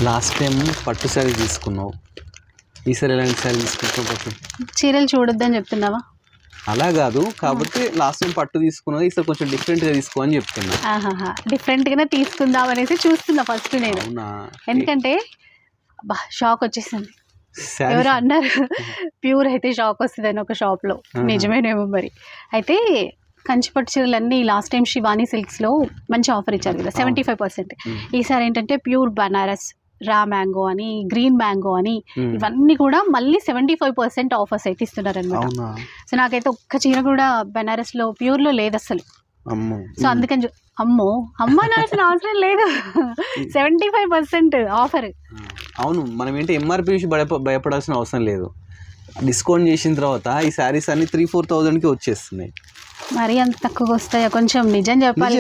Last time పట్టు శారీ తీసుకున్నావు, ఈసారి ఎలాంటి శారీ తీసుకుంటావు? పట్టు చీరలు చూడొద్దని చెప్తున్నావా? అలా కాదు, కాబట్టి లాస్ట్ టైం పట్టు తీసుకున్నది ఈసారి కొంచెం డిఫరెంట్గా తీసుకో అని చెప్తున్నా. డిఫరెంట్గానే తీసుకుందాం అనేసి చూస్తున్నా ఫస్ట్ నేను. అవునా? ఎందుకంటే షాక్ వచ్చేసింది. ఎవరో అన్నారు ప్యూర్ అయితే షాక్ వస్తుందని ఒక షాప్లో. నిజమేనేమో మరి. అయితే కంచిపట్టు చీరలు అన్నీ లాస్ట్ టైం శివానీ సిల్క్స్లో మంచి ఆఫర్ ఇచ్చారు కదా, 75%. ఈసారి ఏంటంటే ప్యూర్ బనారస్, రా మ్యాంగో అని, గ్రీన్ మ్యాంగో అని, ఇవన్నీ కూడా మళ్ళీ 75% ఆఫర్స్ అయితే ఇస్తున్నారు అనమాట. సో నాకైతే ఒక్క చీర కూడా బనారస్లో ప్యూర్లో లేదు అసలు. సో అందుకని అమ్మో అనాల్సిన అవసరం లేదు, 75% ఆఫర్. అవును, మనం ఏంటి ఎంఆర్పి భయపడాల్సిన అవసరం లేదు. డిస్కౌంట్ చేసిన తర్వాత ఈ శారీస్ అన్ని 3-4 కి వచ్చేస్తున్నాయి. మరి అంత తక్కువగా వస్తాయా? కొంచెం నిజం చెప్పాలి.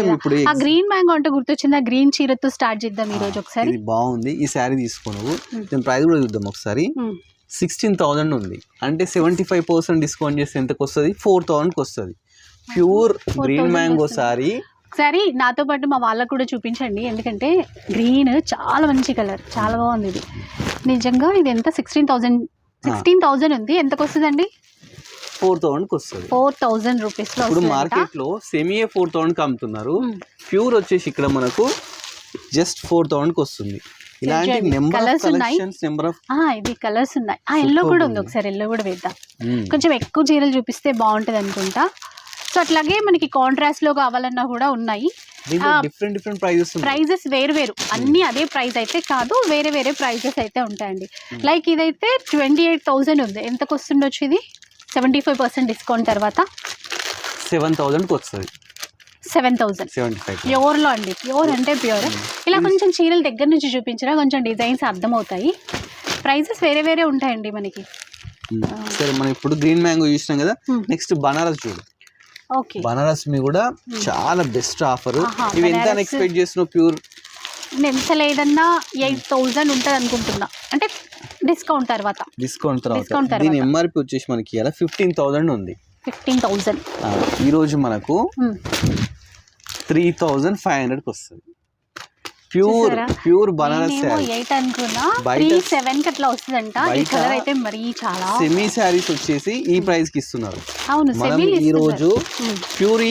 ఆ గ్రీన్ మ్యాంగో అంటే గుర్తొచ్చింది, ఆ గ్రీన్ చీరతో స్టార్ట్ చేద్దాం ఈ రోజు ఒకసారి. బాగుంది ఈ శారీ తీసుకోను, దీని ప్రైస్ కూడా చూద్దాం ఒకసారి. 16,000 ఉంది అంటే 75% డిస్కౌంట్ చేస్తే ఎంతకు వస్తుంది? 4,000కి వస్తుంది. Pure green mango sari. ఒకసారి నాతో పాటు మా వాళ్ళకు కూడా చూపించండి, ఎందుకంటే గ్రీన్ చాలా మంచి కలర్, చాలా బాగుంది ఇది. నిజంగా ఇది ఎంత? 16,000 ఉంది. ఎంతకు వస్తుందండి? 4,000కి వస్తుంది. 4,000 రూపీస్లో. ఇప్పుడు మార్కెట్లో సెమీ 4,000కి అమ్ముతున్నారు, ప్యూర్ వచ్చేసి ఇక్కడ మనకు జస్ట్ 4,000కి వస్తుంది. ఇలాంటి కలర్స్ ఉన్నాయి. ఇది కలర్స్ ఉన్నాయి. ఎల్లో కూడా ఉంది, ఒకసారి ఎల్లో కూడా వేద్దాం. కొంచెం ఎక్కువ చీరలు చూపిస్తే బాగుంటుంది అనుకుంటా. సో అట్లాగే మనకి కాంట్రాస్ట్ లో కావాలన్నా కూడా ఉన్నాయి. డిఫరెంట్ ప్రైజెస్ వేరు అన్ని అదే ప్రైస్ అయితే కాదు, వేరే ప్రైజెస్ అయితే ఉంటాయండి. లైక్ ఇదైతే 28,000 ఉంది. ఎంతకు వస్తుండొచ్చు ఇది? 75% డిస్కౌంట్ తర్వాత 7,000కి వస్తుంది. 7,000 ప్యూర్లో అండి. ప్యూర్ అంటే ప్యూర్. ఇలా కొంచెం చీరలు దగ్గర నుంచి చూపించినా కొంచెం డిజైన్స్ అర్థమవుతాయి. ప్రైజెస్ వేరే ఉంటాయండి మనకి. సరే, మనం ఇప్పుడు గ్రీన్ మ్యాంగో చూసినాం కదా, నెక్స్ట్ బనారస్ చూడు. బనారస్ మీ కూడా చాలా బెస్ట్ ఆఫర్. ఇవి ఎంత ఎక్స్పెక్ట్ చేస్తున్నావు? ప్యూర్ ఎంత లేదన్నా 8,000 ఉంటుంది అనుకుంటున్నా, అంటే డిస్కౌంట్ తర్వాత. దీని ఎంఆర్పి వచ్చేసి మనకి ఇలా 15,000 ఉంది. 15,000 ఈ రోజు మనకు 3,500కి వస్తుంది. ప్యూర్ బనారస్ శారీ. 8 అనుకున్నా, 3,700 కి అట్లా వస్తుందంట. ఈ కలర్ అయితే మరి చాలా. సెమీ శారీస్ వచ్చేసి ఈ ప్రైస్ కి ఇస్తున్నారు. అవును, ఈ రోజు ప్యూర్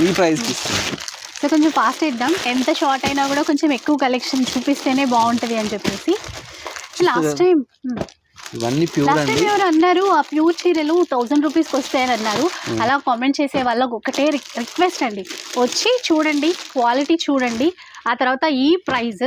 ఈ ప్రైస్ కి ఇస్తున్నారు. సో కొంచెం ఫాస్ట్ ఇద్దాం, ఎంత షార్ట్ అయినా కూడా కొంచెం ఎక్కువ కలెక్షన్ చూపిస్తేనే బాగుంటది అని చెప్పేసి. లాస్ట్ టైం ఇవన్నీ ప్యూర్ అండి. ఎవరు అన్నారు ఆ ప్యూర్ చీరలు 1,000 రూపీస్కి వస్తాయని అన్నారు. అలా కామెంట్ చేసే వాళ్ళకి ఒకటే రిక్వెస్ట్ అండి, వచ్చి చూడండి, క్వాలిటీ చూడండి, ఆ తర్వాత ఈ ప్రైజ్